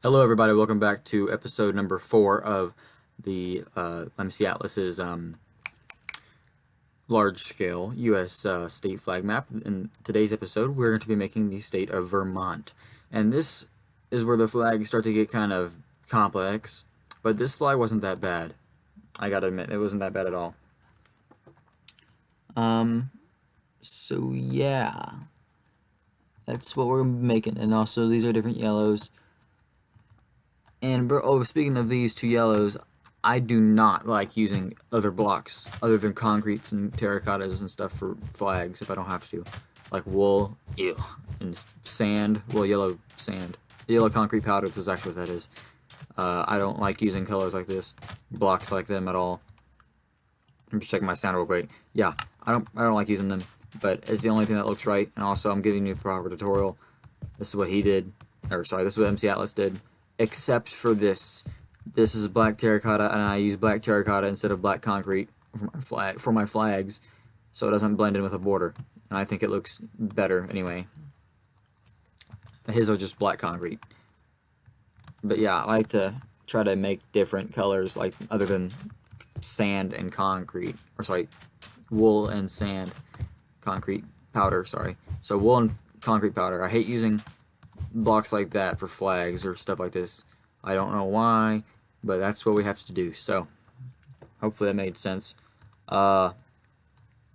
Hello everybody, welcome back to episode number 4 of the MCAtlas's large-scale U.S. State flag map. In today's episode, we're going to be making the state of Vermont. And this is where the flags start to get kind of complex, but this flag wasn't that bad. I gotta admit, it wasn't that bad at all. So yeah, that's what we're making. And also, these are different yellows. And speaking of these two yellows, I do not like using other blocks other than concretes and terracottas and stuff for flags if I don't have to. Like wool, ew, and sand, well, yellow sand. The yellow concrete powder, this is actually what that is. I don't like using colors like this, blocks like them at all. I'm just checking my sound real quick. Yeah, I don't like using them, but it's the only thing that looks right. And also, I'm giving you the proper tutorial. This is what he did, or sorry, this is what MCAtlas did. Except for this. This is black terracotta, and I use black terracotta instead of black concrete for my flags, so it doesn't blend in with a border. And I think it looks better anyway. His are just black concrete. But yeah, I like to try to make different colors, like other than sand and concrete, or sorry, wool and sand, concrete powder. Sorry, so wool and concrete powder. I hate using blocks like that for flags or stuff like this. I don't know why, but that's what we have to do. So hopefully that made sense. This kind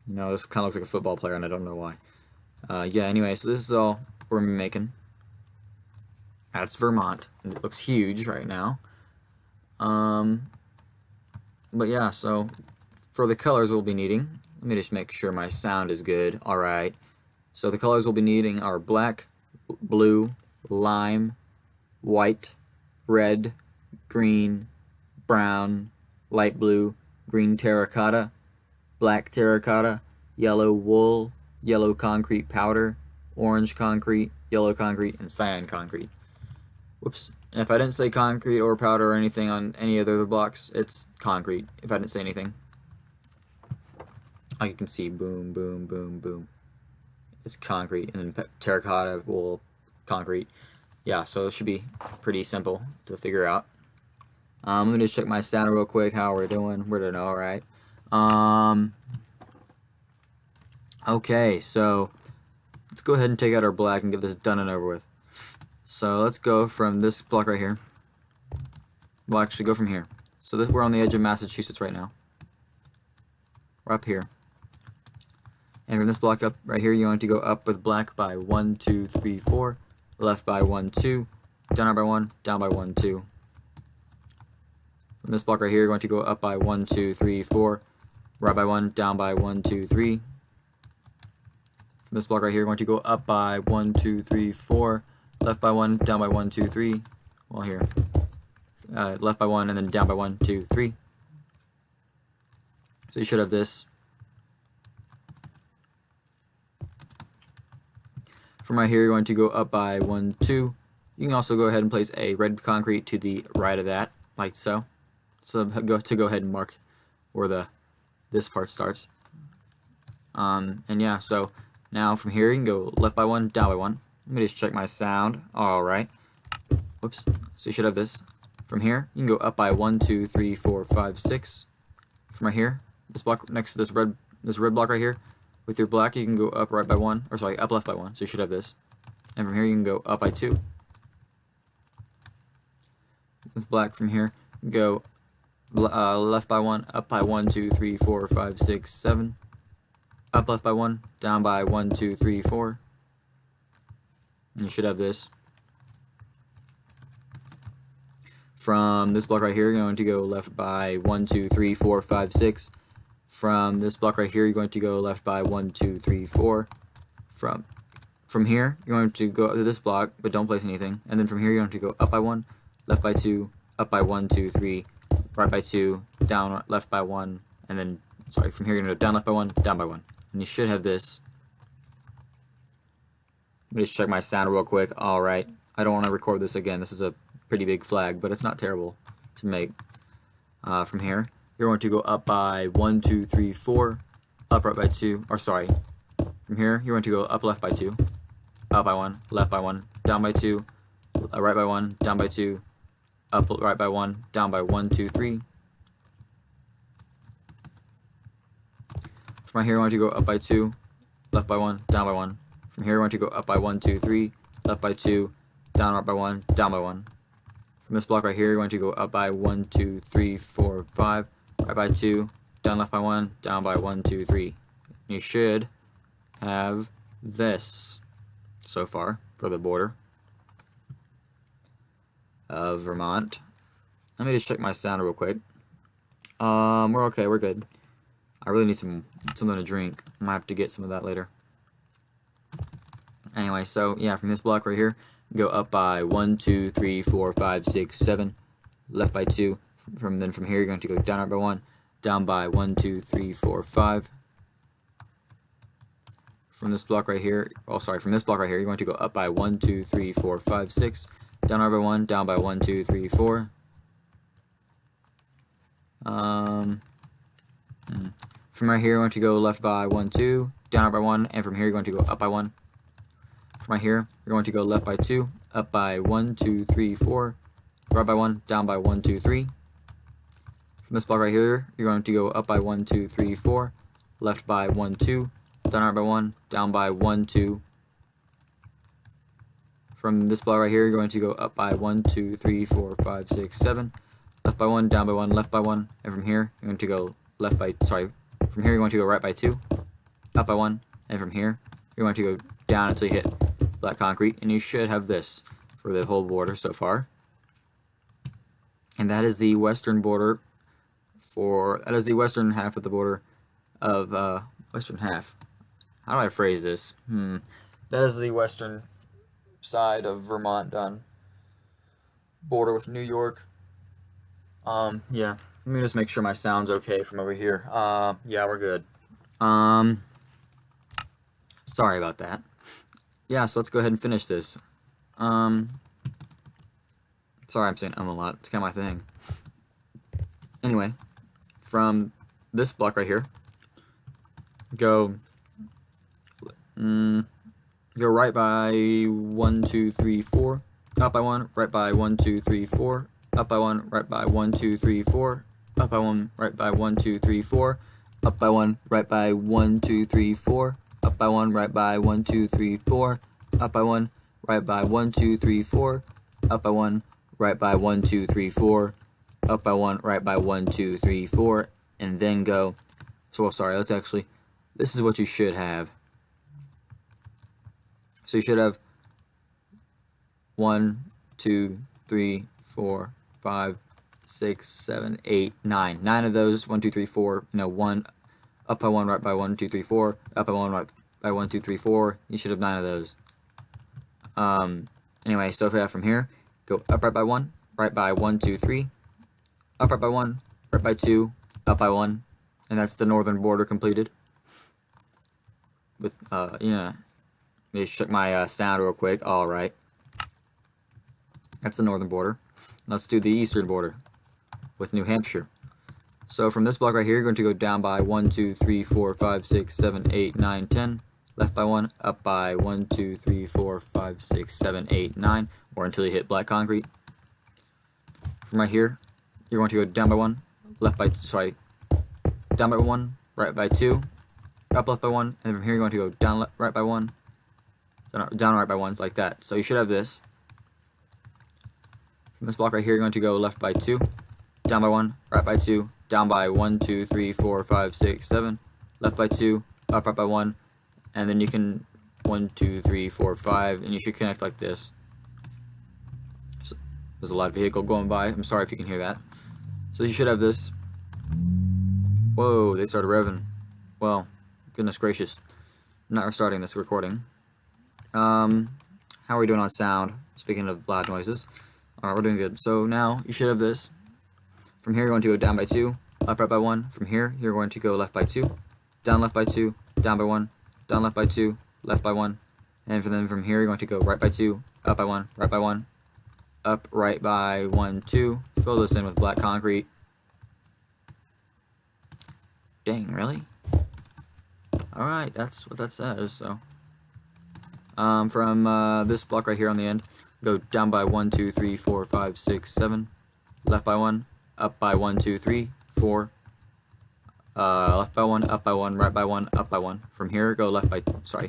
of looks like a football player, and I don't know why. Yeah, anyway, so this is all we're making. That's Vermont, and it looks huge right now. But yeah, so for the colors we'll be needing, let me just make sure my sound is good. Alright, so the colors we'll be needing are black, blue, lime, white, red, green, brown, light blue, green terracotta, black terracotta, yellow wool, yellow concrete powder, orange concrete, yellow concrete, and cyan concrete. Whoops. And if I didn't say concrete or powder or anything on any of the other blocks, it's concrete, if I didn't say anything. Like you can see, boom, boom, boom, boom. It's concrete, and then terracotta, wool, concrete. Yeah, so it should be pretty simple to figure out. Let me just check my sound real quick, how we're doing. We're doing alright. Okay, so let's go ahead and take out our black and get this done and over with. So let's go from this block right here. We'll actually go from here. So we're on the edge of Massachusetts right now. We're up here. And from this block up right here, you want to go up with black by 1, 2, 3, 4, left by 1, 2, down by 1, down by 1, 2. From this block right here, you're going to go up by 1, 2, 3, 4, right by 1, down by 1, 2, 3. From this block right here, you're going to go up by 1, 2, 3, 4, left by 1, down by 1, 2, 3. Well, here. Left by 1, and then down by 1, 2, 3. So you should have this. From right here, you're going to go up by 1, 2. You can also go ahead and place a red concrete to the right of that, like so. So go ahead and mark where this part starts. And yeah, so now from here, you can go left by 1, down by 1. Let me just check my sound. Alright. Whoops. So you should have this. From here, you can go up by 1, 2, 3, 4, 5, 6. From right here, this block next to this red block right here, with your black, you can go up right by 1, or sorry, up left by 1. So you should have this. And from here, you can go up by 2. With black from here, go left by 1, up by 1, 2, 3, 4, 5, 6, 7. Up left by 1, down by 1, 2, 3, 4. And you should have this. From this block right here, you're going to go left by 1, 2, 3, 4, 5, 6. From this block right here, you're going to go left by 1, 2, 3, 4. From here, you're going to go to this block, but don't place anything. And then from here, you're going to go up by 1, left by 2, up by 1, 2, 3, right by 2, down left by 1, and then, sorry, from here, you're going to go down left by 1, down by 1. And you should have this. Let me just check my sound real quick. Alright, I don't want to record this again. This is a pretty big flag, but it's not terrible to make. From here, you're going to go up by 1, 2, 3, 4, up right by 2, or sorry, from here, you're going to go up left by 2, up by 1, left by 1, down by 2, right by 1, down by 2, up right by 1, down by 1, 2, 3. From right here, we're going to go up by 2, left by 1, down by 1. From here, we're going to go up by 1, 2, 3, left by 2, down right by 1, down by 1. From this block right here, you're going to go up by 1, 2, 3, 4, 5, right by 2, down left by 1, down by 1, 2, 3. You should have this so far for the border of Vermont. Let me just check my sound real quick. We're okay, we're good. I really need something to drink. I might have to get some of that later. Anyway, so yeah, from this block right here, go up by 1, 2, 3, 4, 5, 6, 7, left by 2. From here, you're going to go down right by 1, down by 1, 2, 3, 4, 5. From this block right here, from this block right here, you're going to go up by 1, 2, 3, 4, 5, 6, down right by 1, down by 1, 2, 3, 4. From right here, you're going to go left by 1, 2, down right by 1, and from here, you're going to go up by 1. From right here, you're going to go left by 2, up by 1, 2, 3, 4, right by 1, down by 1, 2, 3. From this block right here, you're going to go up by 1, 2, 3, 4, left by 1, 2, down right by 1, down by 1, 2. From this block right here, you're going to go up by 1, 2, 3, 4, 5, 6, 7, left by 1, down by 1, left by 1, and from here, you're going to go from here, you're going to go right by 2, up by 1, and from here, you're going to go down until you hit black concrete, and you should have this for the whole border so far. And that is the western border that is the western half of the border of, western half. How do I phrase this? That is the western side of Vermont done. Border with New York. Yeah. Let me just make sure my sound's okay from over here. Yeah, we're good. Sorry about that. Yeah, so let's go ahead and finish this. Sorry, I'm saying a lot. It's kind of my thing. Anyway, from this block right here, go right by 1, 2, 3, 4, up by 1, right by 1, 2, 3, 4, up by 1, right by 1, 2, 3, 4, up by 1, right by 1, 2, 3, 4, up by 1, right by 1, 2, 3, 4, up by 1, right by 1, 2, 3, 4, up by 1, right by 1, 2, 3, 4, up by 1, right by 1, 2, 3, 4, up by 1, right by 1, 2, 3, 4, and then go. So, sorry, this is what you should have. So you should have 1, 2, 3, 4, 5, 6, 7, 8, 9. 9 of those. 1, 2, 3, 4. No, 1. Up by 1, right by 1, 2, 3, 4. Up by 1, right by 1, 2, 3, 4. You should have 9 of those. Anyway, so if we have from here, go up right by 1, right by 1, 2, 3. Up right by 1, right by 2, up by 1. And that's the northern border completed. With, yeah. Let me check my sound real quick. Alright. That's the northern border. Let's do the eastern border with New Hampshire. So from this block right here, you're going to go down by 1, 2, 3, 4, 5, 6, 7, 8, 9, 10. Left by 1, up by 1, 2, 3, 4, 5, 6, 7, 8, 9. Or until you hit black concrete. From right here, you're going to go down by 1, down by 1, right by 2, up left by 1, and from here you're going to go down right by 1, down right by 1, like that. So you should have this. From this block right here, you're going to go left by 2, down by 1, right by 2, down by 1, 2, 3, 4, 5, 6, 7, left by 2, up right by 1, and then you can 1, 2, 3, 4, 5, and you should connect like this. So there's a lot of vehicle going by. I'm sorry if you can hear that. So you should have this. Whoa, they started revving. Well, goodness gracious. I'm not restarting this recording. How are we doing on sound? Speaking of loud noises. Alright, we're doing good. So now you should have this. From here, you're going to go down by 2, up right by 1. From here, you're going to go left by 2, down left by 2, down by 1, down left by 2, left by 1. And then from here, you're going to go right by 2, up by 1, right by 1, up right by 1, 2. Fill this in with black concrete. Dang, really? Alright, that's what that says, so. From this block right here on the end, go down by 1, 2, 3, 4, 5, 6, 7, left by 1, up by 1, 2, 3, 4, left by 1, up by 1, right by 1, up by 1. From here, go left by, sorry,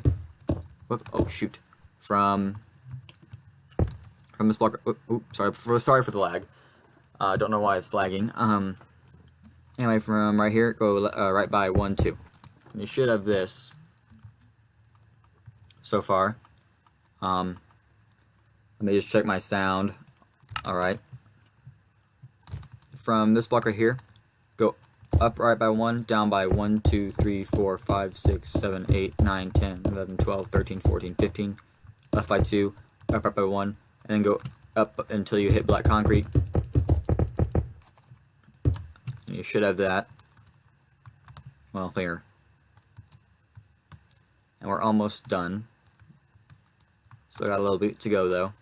whoop, oh shoot, from this block, sorry for the lag, don't know why it's lagging, anyway, from right here, go right by 1, 2, and you should have this so far. Let me just check my sound. Alright. From this block right here, go up right by 1, down by 1, 2, 3, 4, 5, 6, 7, 8, 9, 10, 11, 12, 13, 14, 15, left by 2, up right by 1, and then go up until you hit black concrete. And you should have that. Well, here. And we're almost done. Still got a little bit to go though.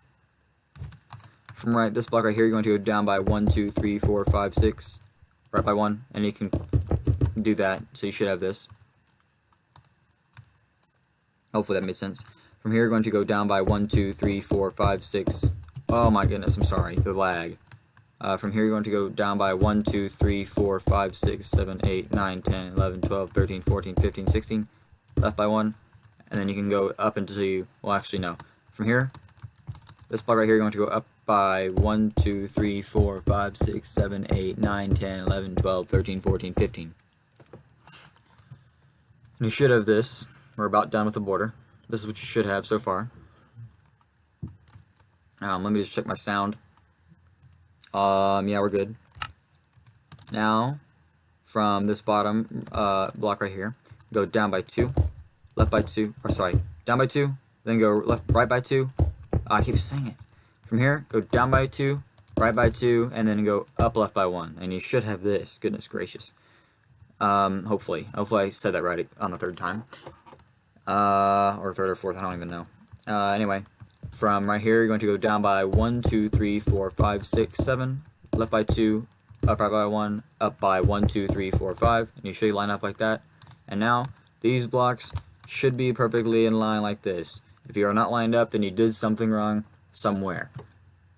From right, this block right here, you're going to go down by 1, 2, 3, 4, 5, 6, right by 1, and you can do that, so you should have this. Hopefully that made sense. From here, you're going to go down by 1, 2, 3, 4, 5, 6, oh my goodness, I'm sorry, the lag. From here, you're going to go down by 1, 2, 3, 4, 5, 6, 7, 8, 9, 10, 11, 12, 13, 14, 15, 16, left by 1, and then you can go up until you, well actually no. From here, this block right here, you're going to go up by 1, 2, 3, 4, 5, 6, 7, 8, 9, 10, 11, 12, 13, 14, 15. And you should have this. We're about done with the border. This is what you should have so far. Let me just check my sound. Yeah, we're good. Now, from this bottom block right here, go down by 2, left by 2, or sorry, down by 2, then go right by 2. I keep saying it. From here, go down by 2, right by 2, and then go up left by 1. And you should have this. Goodness gracious. Hopefully I said that right on the third time. Or third or fourth, I don't even know. Anyway, from right here, you're going to go down by 1, 2, 3, 4, 5, 6, 7, left by 2, up right by 1, up by 1, 2, 3, 4, 5, and you should line up like that. And now, these blocks should be perfectly in line like this. If you are not lined up, then you did something wrong somewhere.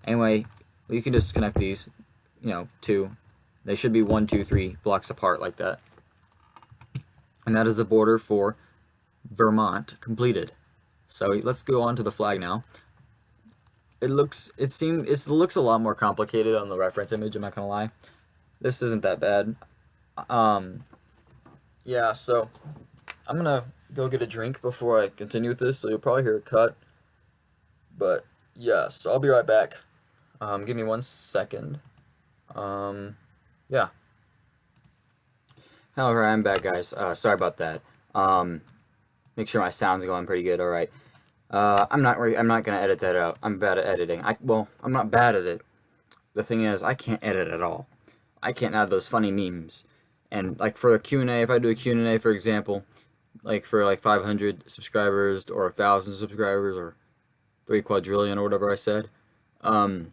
Anyway, you can just connect these, you know, two. They should be 1, 2, 3 blocks apart like that. And that is the border for Vermont completed. So let's go on to the flag now. It looks a lot more complicated on the reference image, I'm not gonna lie. This isn't that bad. Yeah, so I'm gonna go get a drink before I continue with this, so you'll probably hear a cut. But yeah, so I'll be right back. Give me 1 second. Yeah. Alright, I'm back, guys. Sorry about that. Make sure my sound's going pretty good. All right. I'm not gonna edit that out. I'm bad at editing. I'm not bad at it. The thing is, I can't edit at all. I can't add those funny memes. And like for a Q&A, if I do a Q&A, for example, like for like 500 subscribers or 1,000 subscribers or 3 quadrillion or whatever I said, I'm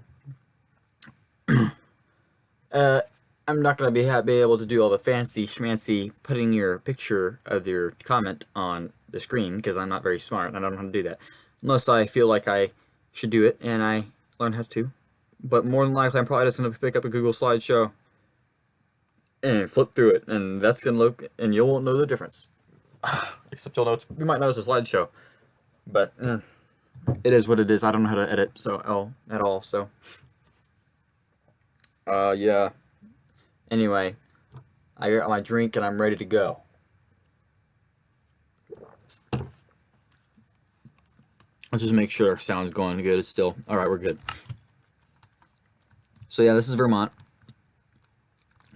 not gonna be able to do all the fancy schmancy putting your picture of your comment on the screen because I'm not very smart and I don't know how to do that unless I feel like I should do it and I learn how to. But more than likely, I'm probably just gonna pick up a Google slideshow and flip through it, and that's gonna look, and you won't know the difference. Except you might know it's a slideshow, but it is what it is. I don't know how to edit at all. So yeah. Anyway, I got my drink and I'm ready to go. Let's just make sure sound's going good. It's still alright. We're good. So yeah, this is Vermont.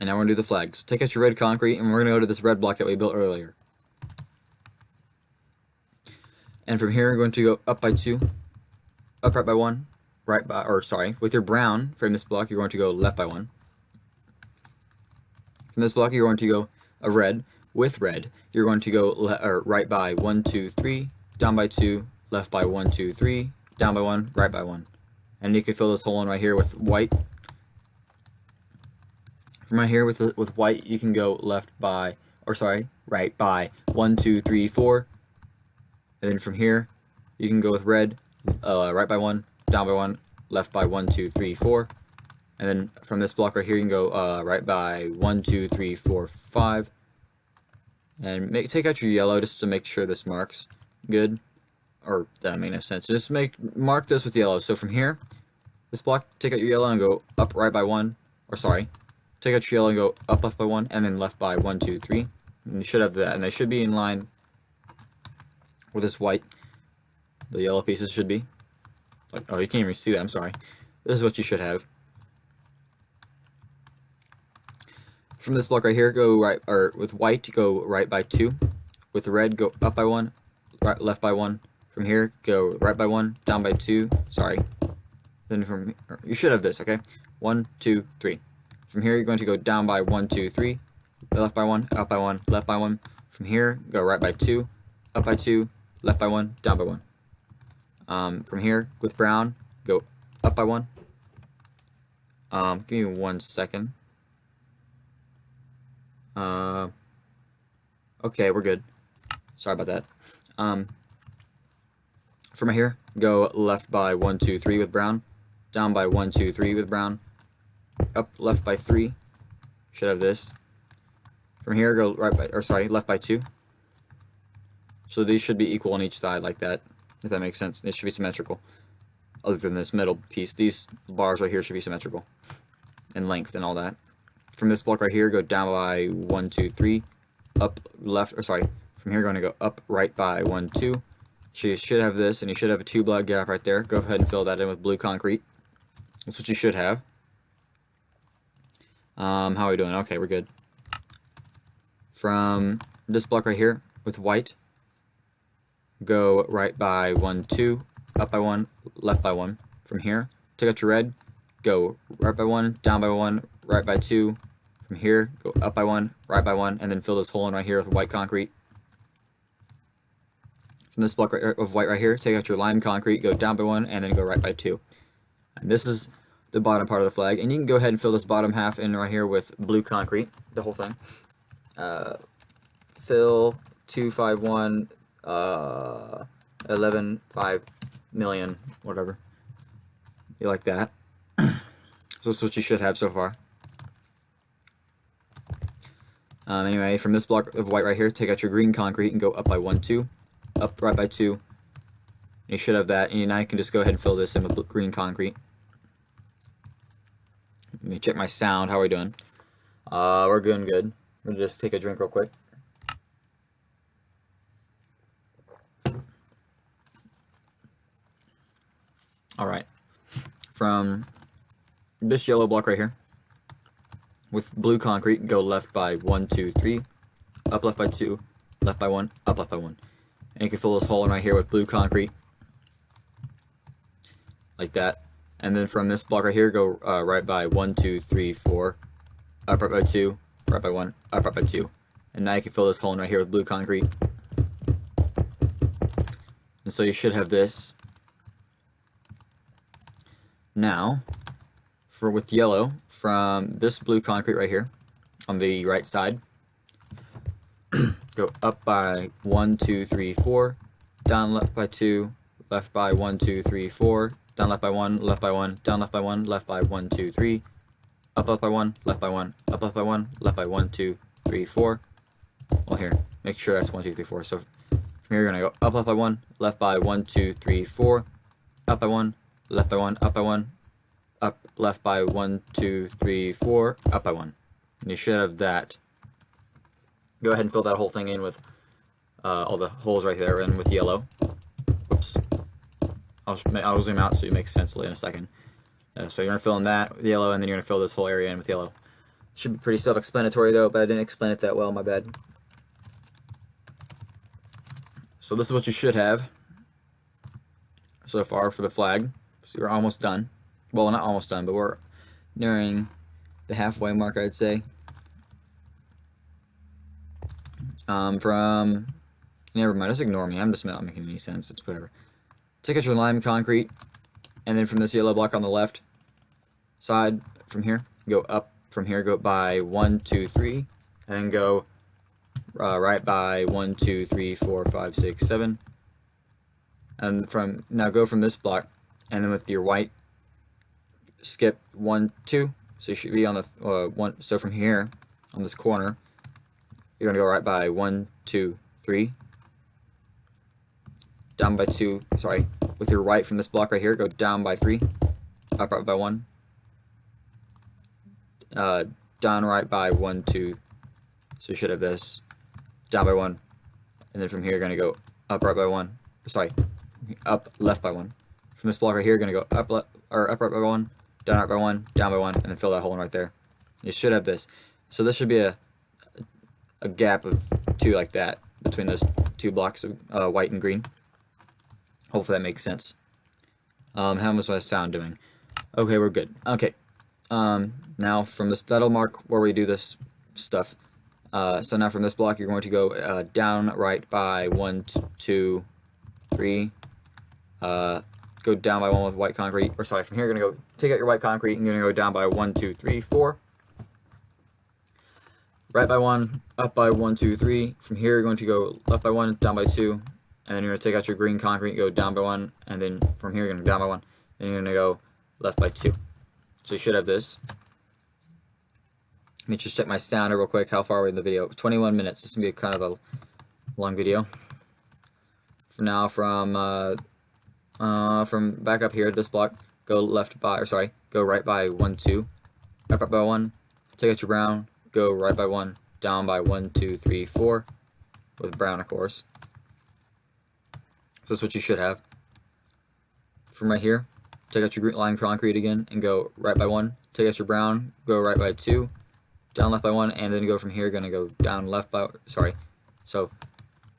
And now we're going to do the flags. Take out your red concrete, and we're going to go to this red block that we built earlier. And from here, we're going to go up by 2, up right by 1, with your brown from this block, you're going to go left by 1. From this block, you're going to go red with red. You're going to go right by 1, 2, 3, down by 2, left by 1, 2, 3, down by 1, right by 1. And you can fill this hole in right here with white. From right here with white, you can go right by 1, 2, 3, 4. And then from here, you can go with red, right by 1, down by 1, left by 1, 2, 3, 4. And then from this block right here, you can go right by 1, 2, 3, 4, 5. And take out your yellow just to make sure this marks good. Or that made no sense. Just mark this with yellow. So from here, this block, take out your yellow and go up right by 1. Or sorry, take out your yellow and go up left by 1, and then left by 1, 2, 3. And you should have that, and they should be in line with this white. The yellow pieces should be. Like, oh, you can't even see that. I'm sorry. This is what you should have. From this block right here, go right, or with white, go right by 2. With red, go up by 1, right, left by 1. From here, go right by 1, down by 2. Sorry. Then from you should have this, okay? 1, 2, 3. From here, you're going to go down by 1, 2, 3. Left by 1, up by 1, left by 1. From here, go right by 2, up by 2, left by 1, down by 1. From here, with brown, go up by 1. Give me 1 second. Okay, we're good. Sorry about that. From here, go left by 1, 2, 3 with brown, down by 1, 2, 3 with brown, up left by 3. Should have this. From here, go right by, or sorry, left by 2. So these should be equal on each side like that, if that makes sense. They should be symmetrical. Other than this middle piece, these bars right here should be symmetrical in length and all that. From this block right here, go down by 1, 2, 3, up left, or sorry, from here, going to go up right by 1, 2. So you should have this, and you should have a 2 block gap right there. Go ahead and fill that in with blue concrete. That's what you should have. How are we doing? Okay, we're good. From this block right here with white, go right by 1, 2, up by 1, left by 1. From here, take out your red, go right by 1, down by 1, right by 2. From here, go up by 1, right by 1, and then fill this hole in right here with white concrete. From this block of white right here, take out your lime concrete, go down by 1, and then go right by 2. And this is the bottom part of the flag, and you can go ahead and fill this bottom half in right here with blue concrete, the whole thing. Fill 251 11 5 million, whatever. You like that? So this is what you should have so far. Anyway, from this block of white right here, take out your green concrete and go up by 1, 2, up right by 2. You should have that, and now you can just go ahead and fill this in with green concrete. Let me check my sound. How are we doing? We're doing good. I'm gonna just take a drink real quick. All right. From this yellow block right here, with blue concrete, go left by 1, 2, 3, up left by 2, left by 1, up left by 1. And you can fill this hole in right here with blue concrete, like that. And then from this block right here, go right by 1, 2, 3, 4, up right by 2, right by 1, up right by 2. And now you can fill this hole in right here with blue concrete. And so you should have this. Now, with yellow, from this blue concrete right here, on the right side, go up by 1, 2, 3, 4, down left by 2, left by 1, 2, 3, 4, down left by 1, left by 1, down left by 1, left by 1, 2, 3, up left by 1, left by 1, up left by 1, left by 1, 2, 3, 4. Well, here, make sure that's 1, 2, 3, 4. So from here, you're going to go up left by 1, left by 1, 2, 3, 4, up by 1, left by 1, up by 1, up left by 1, 2, 3, 4, up by 1. And you should have that. Go ahead and fill that whole thing in with all the holes right there and with yellow. Oops. I'll zoom out so it makes sense in a second. So you're going to fill in that with yellow, and then you're going to fill this whole area in with yellow. Should be pretty self-explanatory though, but I didn't explain it that well, my bad. So this is what you should have so far for the flag. So we're almost done. Well, not almost done, but we're nearing the halfway mark, I'd say. Never mind, just ignore me. I'm just not making any sense. It's whatever. Take out your lime concrete, and then from this yellow block on the left side, from here, go up from here, go by 1, 2, 3, and then go right by 1, 2, 3, 4, 5, 6, 7. And now go from this block and then with your white, skip 1, 2. So you should be on the one. So from here, on this corner, you're gonna go right by 1, 2, 3. Down by 2. Sorry, with your right from this block right here, go down by 3. Up right by 1. Down right by 1, 2. So you should have this. Down by 1, and then from here, you're gonna go up right by 1. Sorry, up left by 1. From this block right here, you're gonna go up left or up right by 1, down right by 1, down by 1, and then fill that hole in right there. You should have this. So this should be a gap of 2 like that between those 2 blocks of white and green. Hopefully that makes sense. How was my sound doing? Okay, we're good. Okay. Now from this, that'll mark where we do this stuff. So now from this block, you're going to go down right by 1, 2, 3. Go down by 1 with white concrete. Or sorry, from here, you're going to go take out your white concrete and you're going to go down by 1, 2, 3, 4. Right by 1, up by 1, 2, 3. From here, you're going to go left by 1, down by 2. And then you're going to take out your green concrete, go down by 1. And then from here, you're going to go down by 1. And you're going to go left by 2. So you should have this. Let me just check my sound real quick. How far are we in the video? 21 minutes. This is going to be kind of a long video. For now, from back up here, this block, go left by, or sorry, go right by 1, 2. Up by 1. Take out your brown. Go right by 1. Down by 1, 2, 3, 4. With brown, of course. So that's what you should have. From right here, take out your green lime concrete again and go right by 1. Take out your brown. Go right by 2. Down left by 1, and then go from here, gonna go down left by, sorry, so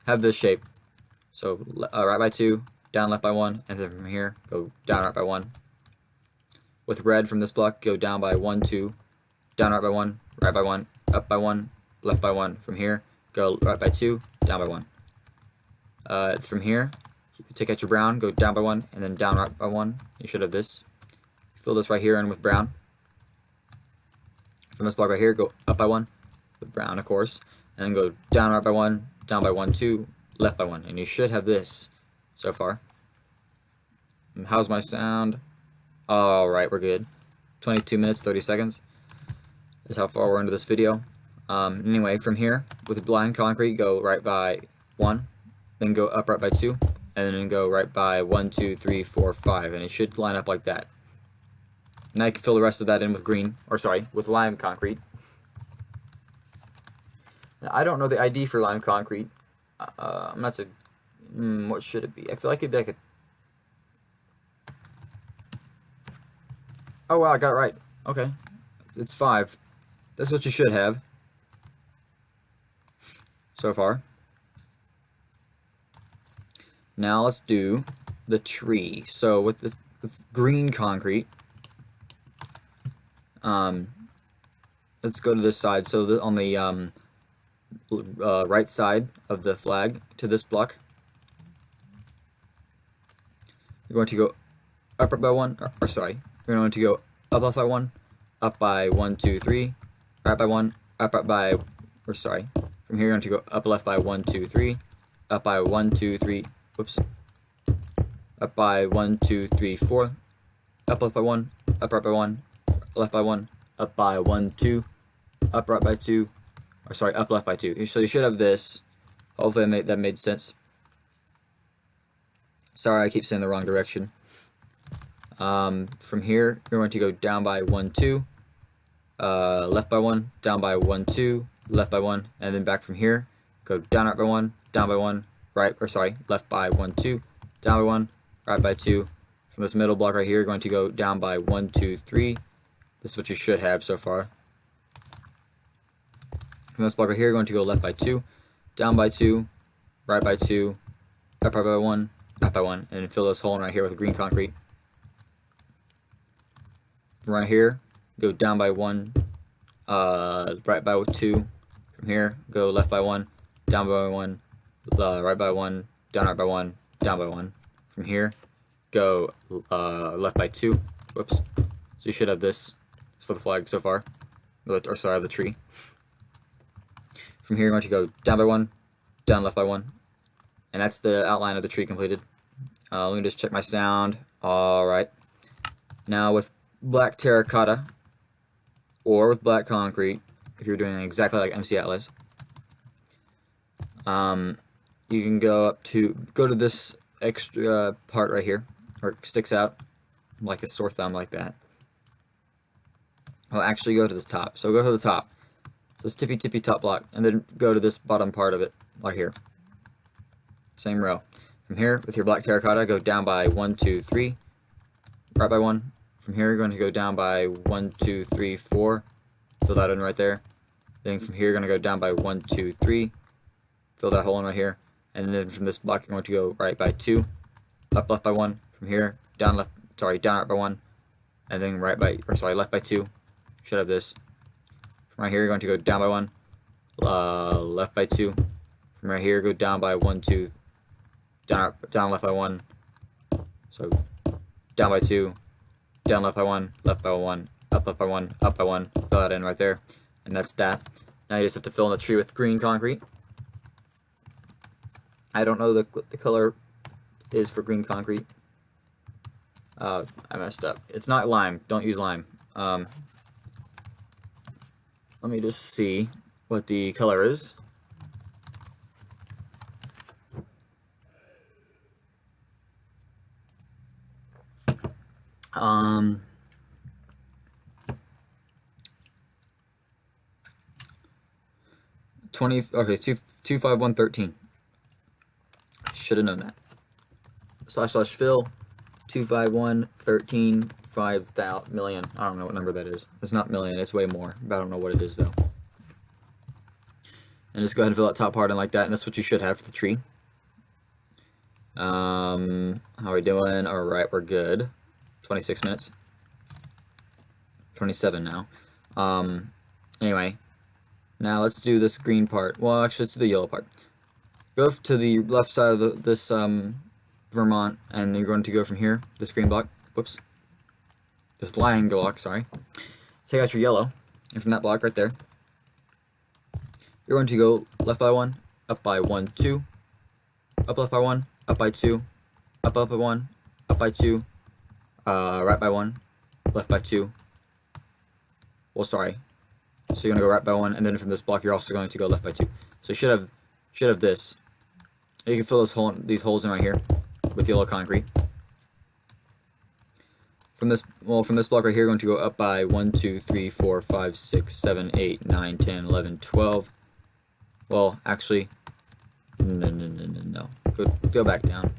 have this shape, so right by 2, down left by 1, and then from here, go down right by 1. With red from this block, go down by 1, 2, down right by 1, right by 1, up by 1, left by 1. From here, go right by 2, down by 1. From here, take out your brown, go down by 1, and then down right by 1. You should have this. Fill this right here in with brown. From this block right here, go up by 1, with brown, of course, and then go down right by 1, down by 1, 2, left by 1, and you should have this so far. And how's my sound? Alright, we're good. 22 minutes, 30 seconds is how far we're into this video. Anyway, from here, with blind concrete, go right by 1, then go up right by 2, and then go right by 1, 2, 3, 4, 5, and it should line up like that. Now you can fill the rest of that in with green, or sorry, with lime concrete. Now, I don't know the ID for lime concrete. That's a, what should it be? I feel like it'd be like a, oh wow, I got it right. Okay, it's 5. That's what you should have so far. Now let's do the tree. So with the green concrete, let's go to this side. So on the right side of the flag to this block, you're going to go up by 1, or sorry, you're going to go up by 1, up by 1, 2, 3, right by 1, up by, or sorry, from here you're going to go up left by 1, 2, 3, up by 1, 2, 3, whoops, up by 1, 2, 3, 4, up left by 1, up right by 1, left by 1, up by 1, 2, up right by 2, or sorry, up left by 2. So you should have this. Hopefully that made sense. Sorry, I keep saying the wrong direction. From here, you're going to go down by 1, 2, left by 1, down by 1, 2, left by 1, and then back from here, go down right by 1, down by 1, right, or sorry, left by 1, 2, down by 1, right by 2. From this middle block right here, you're going to go down by 1, 2, 3. This is what you should have so far. From this block right here, you're going to go left by 2, down by 2, right by 2, up by 1, up by 1, and fill this hole in right here with green concrete. From right here, go down by 1, right by 2. From here, go left by 1, down by 1, right by 1, down right by 1, down by 1. From here, go left by 2. Whoops. So you should have this for the flag so far, or sorry, the tree. From here, you're going to go down by 1, down left by 1, and that's the outline of the tree completed. Let me just check my sound. Alright. Now with black terracotta, or with black concrete, if you're doing it exactly like MCAtlas, you can go to this extra part right here, where it sticks out like a sore thumb like that. I'll actually go to this top. So go to the top. So this tippy top block, and then go to this bottom part of it, right here. Same row. From here, with your black terracotta, go down by 1, 2, 3, right by 1. From here, you're going to go down by 1, 2, 3, 4. Fill that in right there. Then from here, you're going to go down by 1, 2, 3. Fill that hole in right here. And then from this block, you're going to go right by 2, up left by 1. From here, down right by 1, and then left by 2. Should have this. From right here, you're going to go down by 1, left by 2. From right here, go down by 1, 2, down left by 1. So down by 2, down left by 1, up left by 1, up by 1. Fill that in right there, and that's that. Now you just have to fill in the tree with green concrete. I don't know what the color is for green concrete. I messed up. It's not lime. Don't use lime. Let me just see what the color is. Okay, 25113. Should have known that. / fill 25113 5,000,000. I don't know what number that is. It's not million, it's way more. I don't know what it is though. And just go ahead and fill that top part in like that, and that's what you should have for the tree. How are we doing? Alright, we're good. 26 minutes. 27 now. Anyway, now let's do this green part. Well, actually, let's do the yellow part. Go to the left side of this Vermont, and you're going to go from here, this green block, whoops, this line block, sorry. Take out your yellow, and from that block right there, you're going to go left by 1, up by 1, 2, up left by 1, up by 2, up by 1, up by 2, right by 1, left by 2. Well, sorry. So you're going to go right by 1, and then from this block, you're also going to go left by 2. So you should have this. You can fill these holes in right here with yellow concrete. From this block right here, you're going to go up by 1, 2, 3, 4, 5, 6, 7, 8, 9, 10, 11, 12. Well, actually, no. Go back down.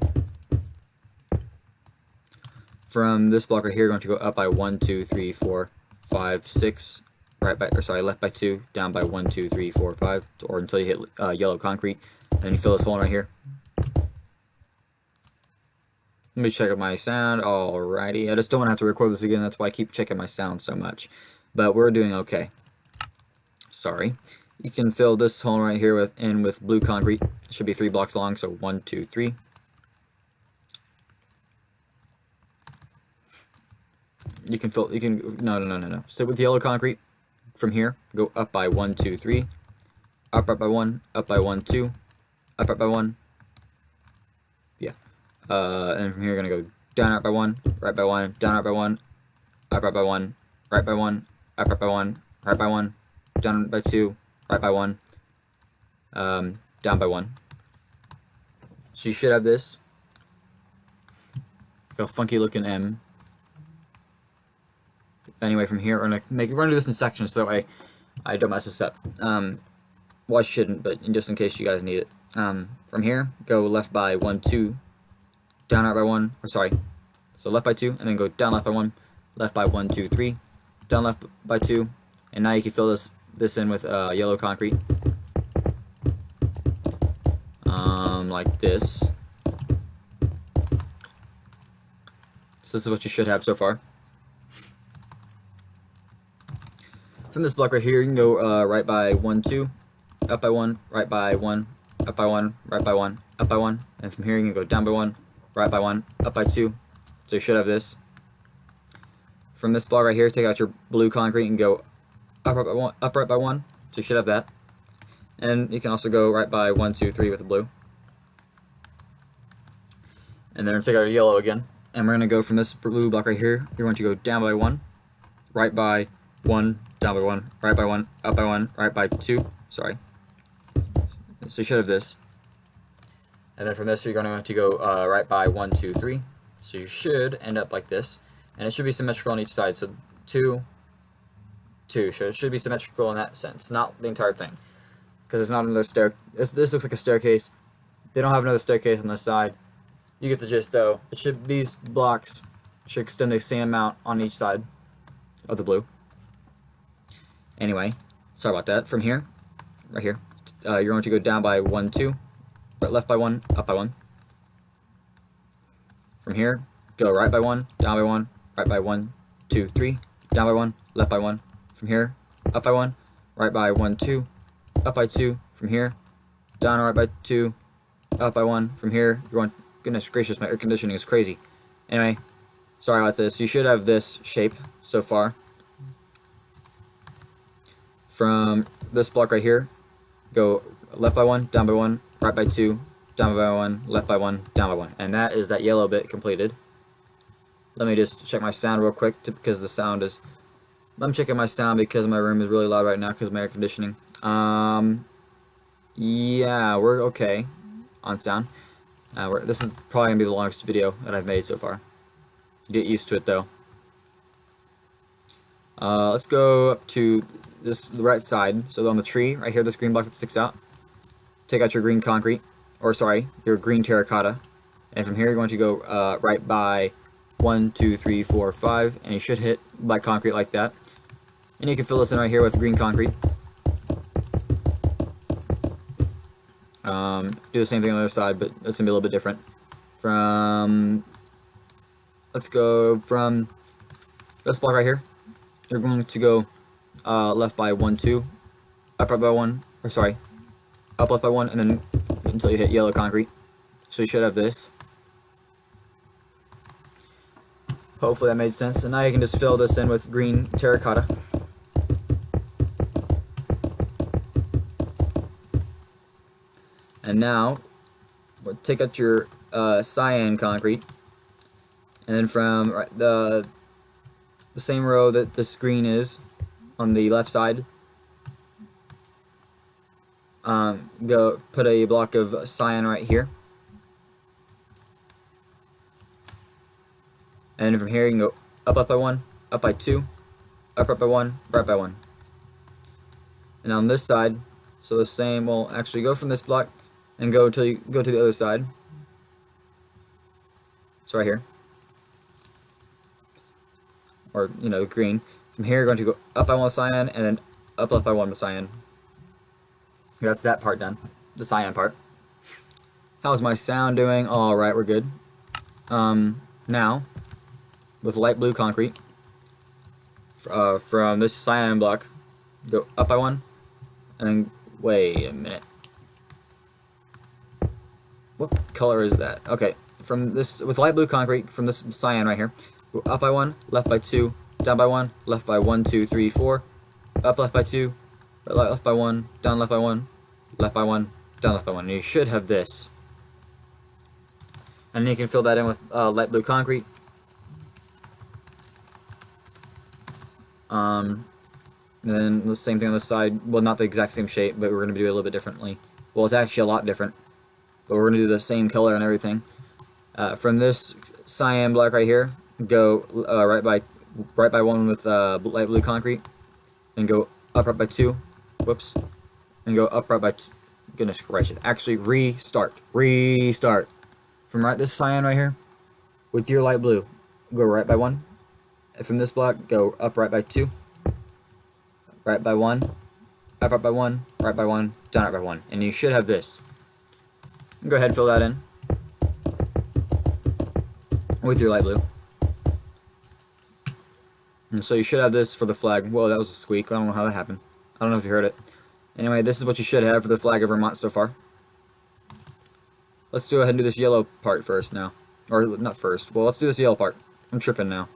From this block right here, you're going to go up by 1, 2, 3, 4, 5, 6. Left by 2, down by 1, 2, 3, 4, 5, or until you hit yellow concrete. And then you fill this hole in right here. Let me check out my sound. Alrighty. I just don't want to have to record this again. That's why I keep checking my sound so much. But we're doing okay. Sorry. You can fill this hole right here with blue concrete. It should be 3 blocks long. So 1, 2, 3. No. So with yellow concrete, from here, go up by 1, 2, 3. Up right by 1, up by 1, 2. Up right by 1. Yeah. And from here, you're going to go down right by 1, right by 1, down right by 1, up right by 1, right by 1, up right by 1, right by 1, down by 2, right by 1, down by 1. So you should have this. Like a funky looking M. Anyway, from here, we're gonna do this in sections so that way I don't mess this up. Well, I shouldn't, but just in case you guys need it. From here, go left by 1, 2, down right by 1, so left by 2, and then go down left by 1, left by 1, 2, 3, down left by 2, and now you can fill this in with yellow concrete, like this. So this is what you should have so far. From this block right here, you can go right by 1, 2, up by 1, right by 1, up by 1, right by 1, up by 1, and from here you can go down by 1, right by 1, up by 2. So you should have this. From this block right here, take out your blue concrete and go up right by 1. So you should have that. And you can also go right by 1, 2, 3 with the blue. And then take out your yellow again. And we're going to go from this blue block right here. You're going to go down by 1, right by 1, down by 1, right by 1, up by 1, right by 2. Sorry. So you should have this. And then from this, you're going to go right by 1, 2, 3. So you should end up like this. And it should be symmetrical on each side. So 2, 2. So it should be symmetrical in that sense, not the entire thing. Because it's not another stair. This looks like a staircase. They don't have another staircase on this side. You get the gist, though. It should, these blocks should extend the same amount on each side of the blue. Anyway, sorry about that. From here, right here, you're going to go down by 1, 2, right, left by 1, up by 1. From here, go right by 1, down by 1, right by 1, 2, 3, down by 1, left by 1. From here, up by 1, right by 1, 2, up by 2. From here, down right by 2, up by 1. From here, you're going. Goodness gracious, my air conditioning is crazy. Anyway, sorry about this. You should have this shape so far. From this block right here, go left by 1, down by 1, right by 2, down by 1, left by 1, down by 1. And that is that yellow bit completed. Let me just check my sound real quick because the sound is... I'm checking my sound because my room is really loud right now because of my air conditioning. Yeah, we're okay on sound. This is probably going to be the longest video that I've made so far. Get used to it, though. Let's go up to the right side. So on the tree, right here, this green block that sticks out. Take out your green concrete. Or, sorry, your green terracotta. And from here, you're going to go right by 1, 2, 3, 4, 5. And you should hit black concrete like that. And you can fill this in right here with green concrete. Do the same thing on the other side, but it's gonna be a little bit different. Let's go from this block right here. You're going to go left by 1, 2, up right by 1, or sorry, up left by 1, and then until you hit yellow concrete. So you should have this. Hopefully that made sense. And now you can just fill this in with green terracotta. And now, we'll take out your cyan concrete, and then from the same row that this green is on the left side, go put a block of cyan right here, and from here you can go up by 1, up by 2, up by 1, right by 1. And on this side, so the same. We'll actually go from this block and go till you go to the other side. So right here, or green. From here, you're going to go up by 1 with cyan, and then up left by 1 with cyan. That's that part done, the cyan part. How's my sound doing? All right, we're good. Now, with light blue concrete, from this cyan block, go up by 1, and then wait a minute. What color is that? Okay, from this, with light blue concrete, from this cyan right here, go up by 1, left by 2, down by 1, left by 1, 2, 3, 4, up left by 2, left by 1, down left by 1, left by 1, down left by 1. And you should have this. And then you can fill that in with light blue concrete. And then the same thing on the side. Well, not the exact same shape, but we're going to do it a little bit differently. Well, it's actually a lot different. But we're going to do the same color and everything. From this cyan block right here, go right by 1 with light blue concrete, and go up right by 2. Whoops. And go up right by 2. Goodness gracious. Actually, restart. From this cyan right here, with your light blue, go right by 1. And from this block, go up right by 2. Right by 1. Up right by 1. Right by 1. Down right by 1. And you should have this. Go ahead and fill that in with your light blue. And so you should have this for the flag. Whoa, that was a squeak. I don't know how that happened. I don't know if you heard it. Anyway, this is what you should have for the flag of Vermont so far. Let's go ahead and do this yellow part first now. Or, not first. Well, let's do this yellow part. I'm tripping now.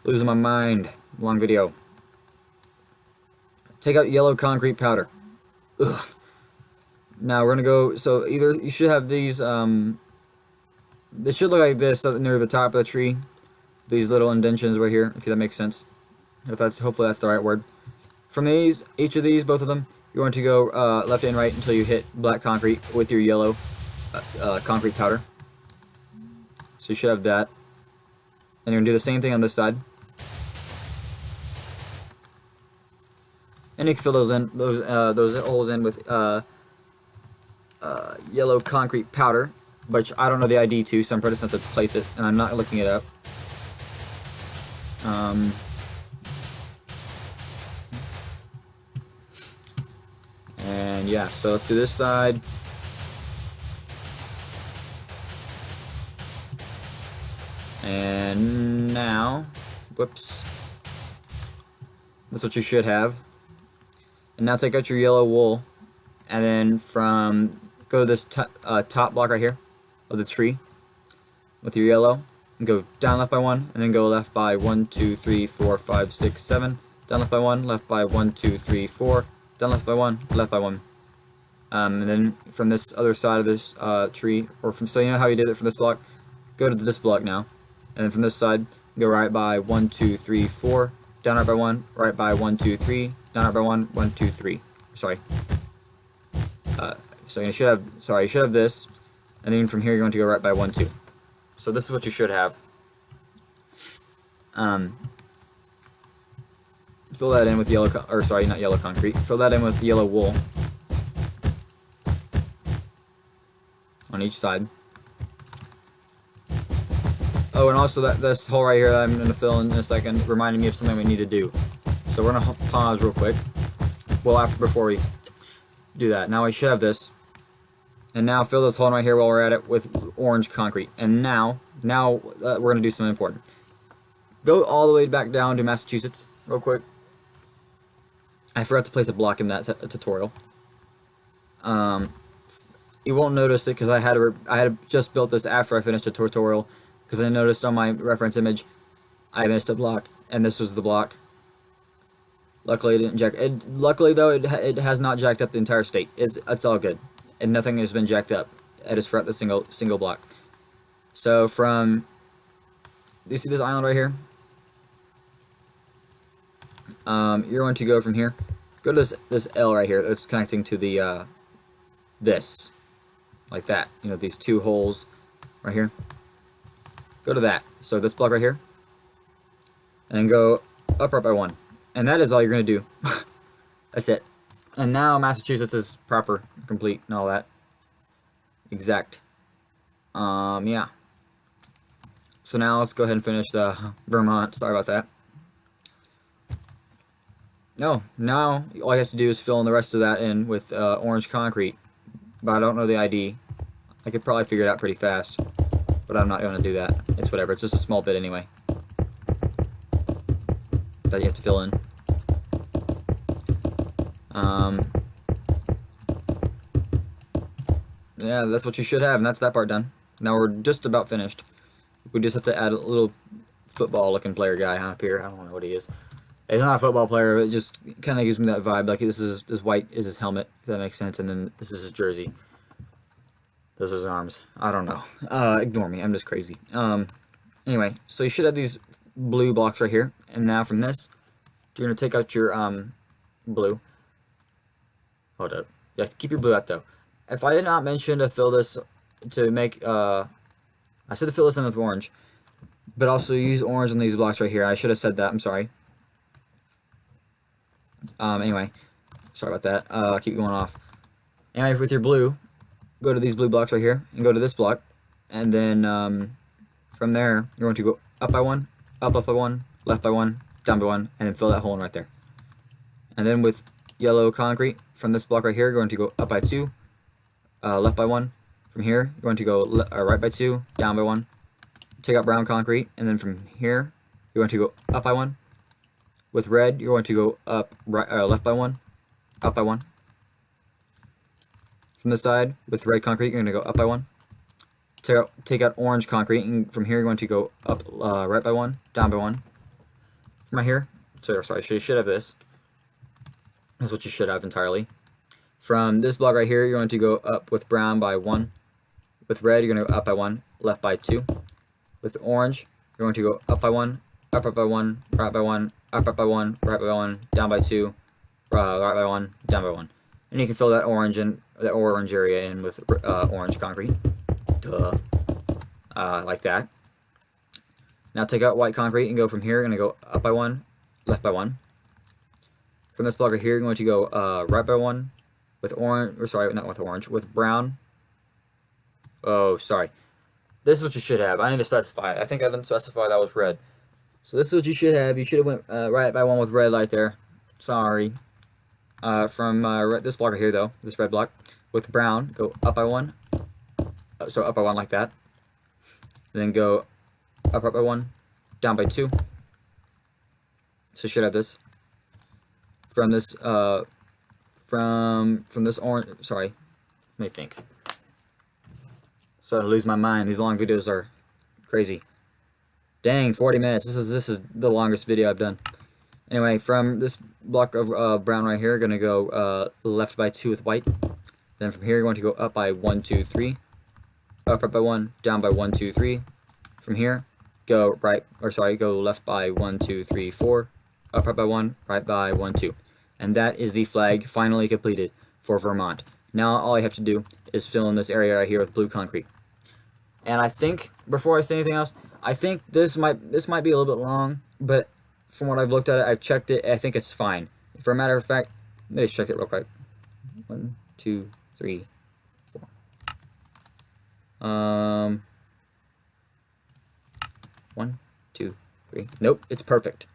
Losing my mind. Long video. Take out yellow concrete powder. Ugh. Now we're gonna go, so either you should have these This should look like this near the top of the tree. These little indentions right here, if that makes sense. Hopefully that's the right word. From these, each of these, both of them, you're going to go left and right until you hit black concrete with your yellow concrete powder. So you should have that. And you're going to do the same thing on this side. And you can fill those holes in with yellow concrete powder, which I don't know the ID to, so I'm probably just going to place it, and I'm not looking it up. And yeah, so let's do this side. And now, whoops, that's what you should have. And now take out your yellow wool, and then go to this top block right here of the tree with your yellow, and go down left by 1, and then go left by 1, 2, 3, 4, 5, 6, 7, down left by 1, left by 1, 2, 3, 4, down left by 1, left by 1. And then from this other side of this tree, so you know how you did it from this block, go to this block now. And then from this side, go right by 1, 2, 3, 4, down right by 1, right by 1, 2, 3, down right by 1, 1, 2, 3. Sorry. So you should have this, and then from here you're going to go right by 1, 2. So this is what you should have. Fill that in with not yellow concrete. Fill that in with yellow wool on each side. Oh, and also this hole right here that I'm going to fill in a second reminded me of something we need to do. So we're going to pause real quick. Well, before we do that. Now we should have this. And now fill this hole in right here while we're at it with orange concrete. And now we're going to do something important. Go all the way back down to Massachusetts real quick. I forgot to place a block in that tutorial. You won't notice it because I had just built this after I finished the tutorial, because I noticed on my reference image I missed a block, and this was the block. Luckily it didn't jack. Luckily though, it has not jacked up the entire state. It's all good, and nothing has been jacked up. I just forgot the single block. So do you see this island right here? You're going to go from here. Go to this L right here. It's connecting to the this, like that. You know, these two holes right here. Go to that. So this block right here, and then go up right by 1. And that is all you're gonna do. That's it. And now Massachusetts is proper, complete, and all that. Exact. Yeah. So now let's go ahead and finish the Vermont. Sorry about that. No, now all you have to do is fill in the rest of that in with orange concrete. But I don't know the ID. I could probably figure it out pretty fast. But I'm not going to do that. It's whatever. It's just a small bit anyway that you have to fill in. Yeah, that's what you should have, and that's that part done. Now we're just about finished. We just have to add a little football-looking player guy up here. I don't know what he is. He's not a football player, but it just kind of gives me that vibe. Like this white is his helmet, if that makes sense, and then this is his jersey. Those are his arms. I don't know. Ignore me. I'm just crazy. Anyway, so you should have these blue blocks right here, and now from this, you're gonna take out your blue. Hold up. Yeah, keep your blue out though. If I did not mention to fill this to make I said to fill this in with orange, but also use orange on these blocks right here. I should have said that. I'm sorry. Anyway, sorry about that. Keep going off. Anyway, with your blue, go to these blue blocks right here and go to this block, and then from there you're going to go up by 1, up by 1, left by 1, down by 1, and then fill that hole in right there. And then with yellow concrete from this block right here, you're going to go up by 2, left by 1. From here, you're going to go right by 2, down by 1. Take out brown concrete, and then from here, you're going to go up by 1. With red, you're going to go up left by 1, up by 1. From this side, with red concrete, you're going to go up by 1. Take out orange concrete, and from here, you're going to go up right by 1, down by 1. From right here, sorry, you should have this. That's what you should have entirely. From this block right here, you're going to go up with brown by 1, With red, you're going to go up by 1, left by 2. With orange, you're going to go up by 1, up by 1, right by 1, up by 1, right by 1, down by 2, right by 1, down by 1. And you can fill that orange area in with orange concrete. Duh. Like that. Now take out white concrete and go from here. You're going to go up by 1, left by 1. From this block right here, you're going to go right by 1 with orange, or sorry, not with orange, with brown. Oh, sorry. This is what you should have. I need to specify. I think I didn't specify that was red. So this is what you should have. You should have went right by 1 with red right there. Sorry. From this block right here, though, this red block, with brown, go up by 1. So up by 1 like that. Then go up by 1, down by 2. So you should have this. From this from this orange. Sorry, let me think. So I lose my mind. These long videos are crazy. Dang, 40 minutes. This is the longest video I've done. Anyway, from this block of brown right here, gonna go left by 2 with white. Then from here, you're going to go up by 1, 2, 3. Up by 1, down by 1, 2, 3. From here, go go left by 1, 2, 3, 4. Up by 1, right by 1, 2. And that is the flag finally completed for Vermont. Now all I have to do is fill in this area right here with blue concrete. And I think, before I say anything else, I think this might be a little bit long, but from what I've looked at it, I've checked it, I think it's fine. For a matter of fact, let me just check it real quick. 1, 2, 3, 4. 1, 2, 3. Nope, it's perfect.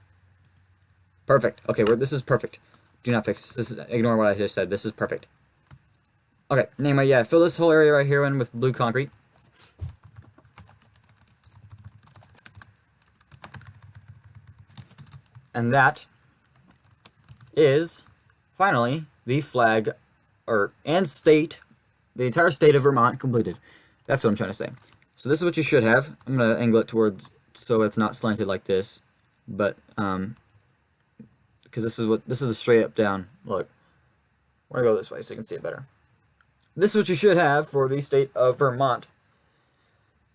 Perfect. Okay, this is perfect. Do not fix this. Ignore what I just said. This is perfect. Okay, anyway, yeah, fill this whole area right here in with blue concrete. And that is finally the flag and state, the entire state of Vermont completed. That's what I'm trying to say. So this is what you should have. I'm going to angle it towards so it's not slanted like this, but because this is a straight up down look. We're gonna go this way so you can see it better. This is what you should have for the state of Vermont.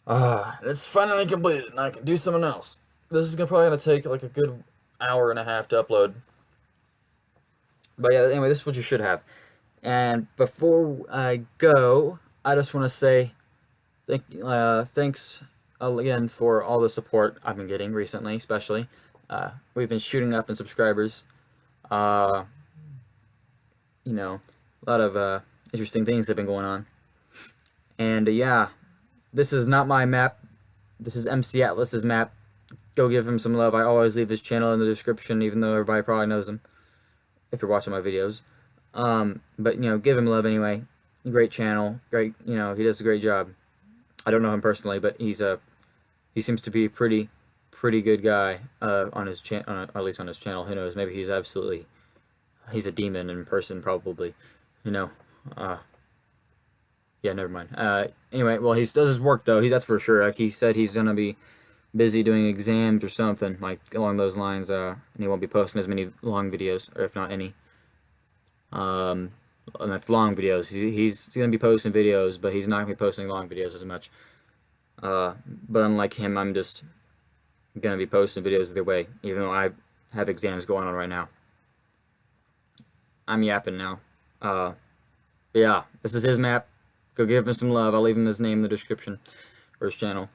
It's finally completed, and I can do something else. This is probably gonna take like a good hour and a half to upload. But yeah, anyway, this is what you should have. And before I go, I just want to say thanks again for all the support I've been getting recently, especially. We've been shooting up in subscribers. You know, a lot of interesting things have been going on. And yeah, this is not my map. This is MCAtlas's map. Go give him some love. I always leave his channel in the description, even though everybody probably knows him if you're watching my videos. But you know, give him love anyway. Great channel. Great, you know, he does a great job. I don't know him personally, but he seems to be a pretty good guy on his channel, at least on his channel. Who knows? Maybe he's a demon in person, probably. You know. Yeah, never mind. Anyway, well, he does his work though. That's for sure. Like he said, he's gonna be busy doing exams or something like along those lines. And he won't be posting as many long videos, or if not any. And that's long videos. He's gonna be posting videos, but he's not gonna be posting long videos as much. But unlike him, I'm just gonna be posting videos either way, even though I have exams going on right now. I'm yapping now. But yeah, this is his map. Go give him some love. I'll leave him his name in the description, or his channel.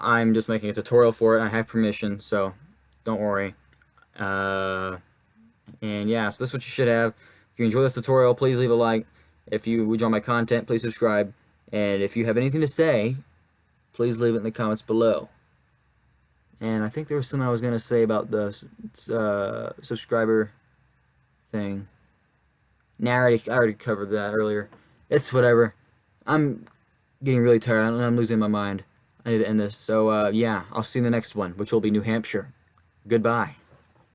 I'm just making a tutorial for it. I have permission, so don't worry. And yeah, so this is what you should have. If you enjoy this tutorial, please leave a like. If you enjoy my content, please subscribe. And if you have anything to say, please leave it in the comments below. And I think there was something I was going to say about the subscriber thing. Nah, I already covered that earlier. It's whatever. I'm getting really tired. I'm losing my mind. I need to end this. So, yeah, I'll see you in the next one, which will be New Hampshire. Goodbye.